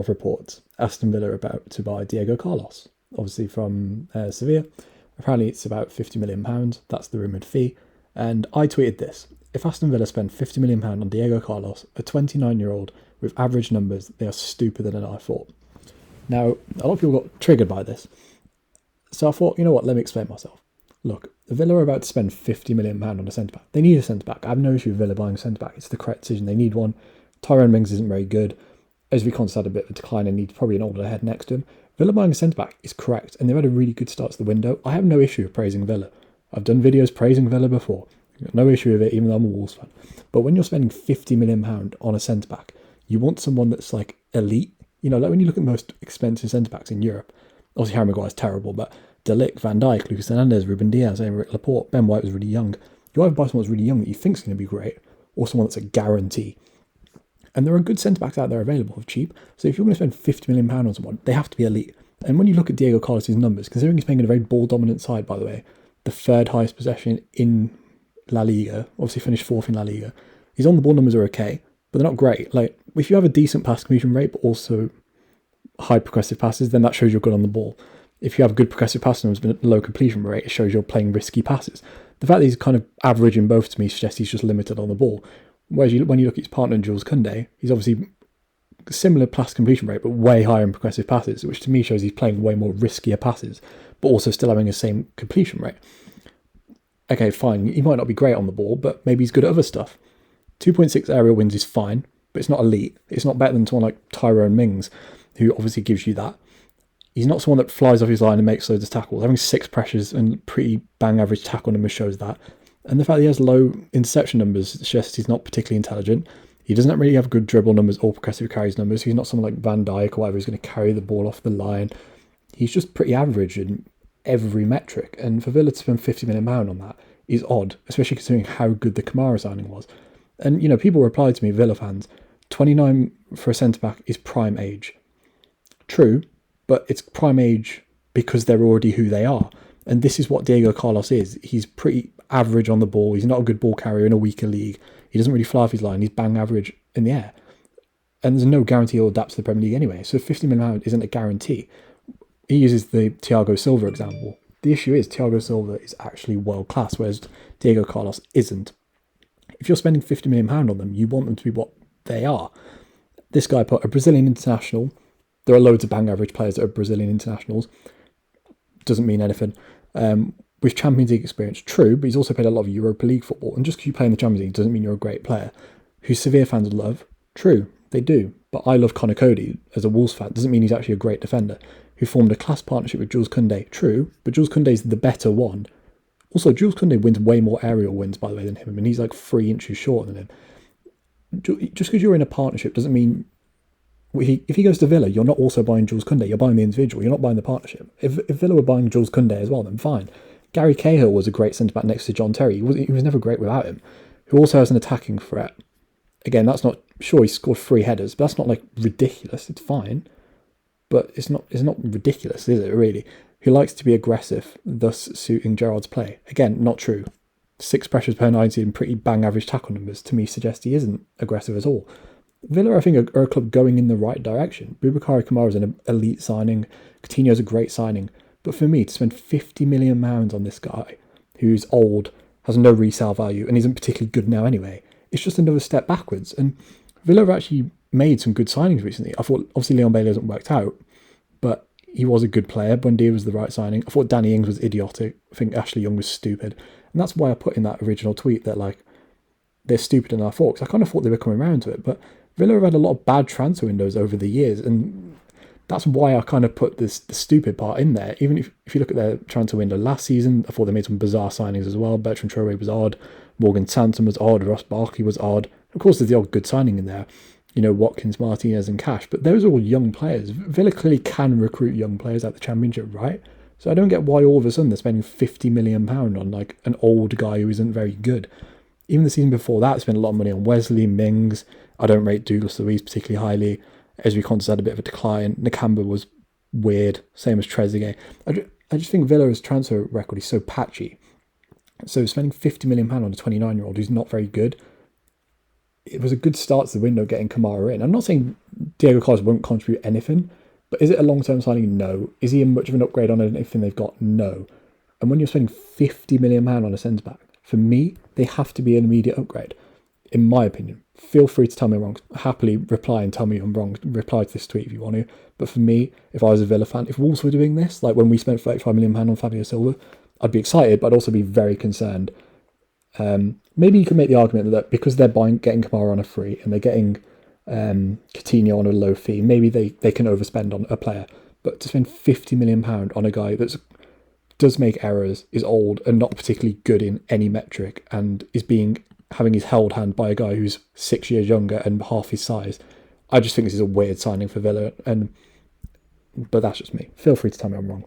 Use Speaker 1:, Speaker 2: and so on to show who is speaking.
Speaker 1: of reports. Aston Villa are about to buy Diego Carlos, obviously from Sevilla. Apparently it's about £50 million. That's the rumoured fee. And I tweeted this. If Aston Villa spend £50 million on Diego Carlos, a 29-year-old with average numbers, they are stupider than I thought. Now, a lot of people got triggered by this. So I thought, you know what, let me explain myself. Look, Villa are about to spend £50 million on a centre-back. They need a centre-back. I have no issue with Villa buying a centre-back. It's the correct decision. They need one. Tyrone Mings isn't very good. Ezri Konsa had a bit of a decline and needs probably an older head next to him. Villa buying a centre-back is correct, and they've had a really good start to the window. I have no issue with praising Villa. I've done videos praising Villa before. I've got no issue with it, even though I'm a Wolves fan. But when you're spending £50 million on a centre-back, you want someone that's like elite. You know, like when you look at the most expensive centre-backs in Europe, obviously Harry Maguire's terrible, but De Ligt, Van Dijk, Lucas Hernandez, Ruben Diaz, Aymeric Laporte, Ben White was really young. You either buy someone that's really young that you think's going to be great, or someone that's a guarantee. And there are good centre-backs out there available for cheap. So if you're going to spend £50 million on someone, they have to be elite. And when you look at Diego Carlos' numbers, considering he's playing in a very ball-dominant side, by the way, the third highest possession in La Liga, obviously finished fourth in La Liga, his on-the-ball numbers are okay, but they're not great. Like, if you have a decent pass completion rate, but also high progressive passes, then that shows you're good on the ball. If you have good progressive pass numbers but low completion rate, it shows you're playing risky passes. The fact that he's kind of average in both to me suggests he's just limited on the ball. Whereas when you look at his partner, Jules Koundé, he's obviously similar pass completion rate, but way higher in progressive passes, which to me shows he's playing way more riskier passes, but also still having the same completion rate. Okay, fine, he might not be great on the ball, but maybe he's good at other stuff. 2.6 aerial wins is fine, but it's not elite. It's not better than someone like Tyrone Mings, who obviously gives you that. He's not someone that flies off his line and makes loads of tackles. Having 6 pressures and pretty bang average tackle numbers shows that. And the fact that he has low interception numbers suggests he's not particularly intelligent. He doesn't really have good dribble numbers or progressive carries numbers. He's not someone like Van Dijk or whatever who's going to carry the ball off the line. He's just pretty average in every metric. And for Villa to spend £50 million on that is odd, especially considering how good the Kamara signing was. And, you know, people replied to me, Villa fans, 29 for a centre-back is prime age. True, but it's prime age because they're already who they are. And this is what Diego Carlos is. He's pretty average on the ball. He's not a good ball carrier in a weaker league. He doesn't really fly off his line. He's bang average in the air. And there's no guarantee he'll adapt to the Premier League anyway. So £50 million isn't a guarantee. He uses the Thiago Silva example. The issue is Thiago Silva is actually world class, whereas Diego Carlos isn't. If you're spending £50 million on them, you want them to be what they are. This guy put a Brazilian international. There are loads of bang average players that are Brazilian internationals. Doesn't mean anything. With Champions League experience, true, but he's also played a lot of Europa League football. And just because you play in the Champions League doesn't mean you're a great player. Who Sevilla fans love, true, they do. But I love Conor Cody as a Wolves fan. Doesn't mean he's actually a great defender. Who formed a class partnership with Jules Koundé, true, but Jules Koundé's the better one. Also, Jules Koundé wins way more aerial wins, by the way, than him, and he's like 3 inches shorter than him. Just because you're in a partnership doesn't mean... If he goes to Villa, you're not also buying Jules Koundé. You're buying the individual. You're not buying the partnership. If Villa were buying Jules Koundé as well, then fine. Gary Cahill was a great centre-back next to John Terry. He was never great without him. Who also has an attacking threat. Again, that's not... Sure, he scored 3 headers, but that's not, like, ridiculous. It's fine. But it's not ridiculous, is it, really? Who likes to be aggressive, thus suiting Gerrard's play. Again, not true. 6 pressures per 90 and pretty bang average tackle numbers, to me, suggest he isn't aggressive at all. Villa, I think, are a club going in the right direction. Boubakary Kamara is an elite signing. Coutinho's a great signing. But for me, to spend £50 million on this guy, who's old, has no resale value, and isn't particularly good now anyway, it's just another step backwards. And Villa have actually made some good signings recently. I thought, obviously, Leon Bailey hasn't worked out, but he was a good player. Buendia was the right signing. I thought Danny Ings was idiotic. I think Ashley Young was stupid. And that's why I put in that original tweet that, like, they're stupider than I thought, because I kind of thought they were coming around to it. But Villa have had a lot of bad transfer windows over the years, and that's why I kind of put the stupid part in there. Even if you look at their transfer window last season, I thought they made some bizarre signings as well. Bertrand Traore was odd. Morgan Sanson was odd. Ross Barkley was odd. Of course, there's the odd good signing in there. You know, Watkins, Martinez and Cash. But those are all young players. Villa clearly can recruit young players at the Championship, right? So I don't get why all of a sudden they're spending £50 million on, like, an old guy who isn't very good. Even the season before that, spent a lot of money on Wesley, Mings. I don't rate Douglas Luiz particularly highly. Ezri Konsa had a bit of a decline. Nakamba was weird, same as Trezeguet. I just think Villa's transfer record is so patchy. So spending £50 million on a 29-year-old who's not very good, it was a good start to the window getting Kamara in. I'm not saying Diego Carlos won't contribute anything, but is it a long-term signing? No. Is he much of an upgrade on anything they've got? No. And when you're spending £50 million on a centre-back, for me, they have to be an immediate upgrade, in my opinion. Feel free to tell me I'm wrong. Happily reply and tell me I'm wrong. Reply to this tweet if you want to. But for me, if I was a Villa fan, if Wolves were doing this, like when we spent £35 million on Fabio Silva, I'd be excited, but I'd also be very concerned. Maybe you could make the argument that because they're getting Kamara on a free and they're getting Coutinho on a low fee, maybe they can overspend on a player. But to spend £50 million on a guy that does make errors, is old and not particularly good in any metric, and is having his held hand by a guy who's 6 years younger and half his size, I just think this is a weird signing for Villa. But that's just me. Feel free to tell me I'm wrong.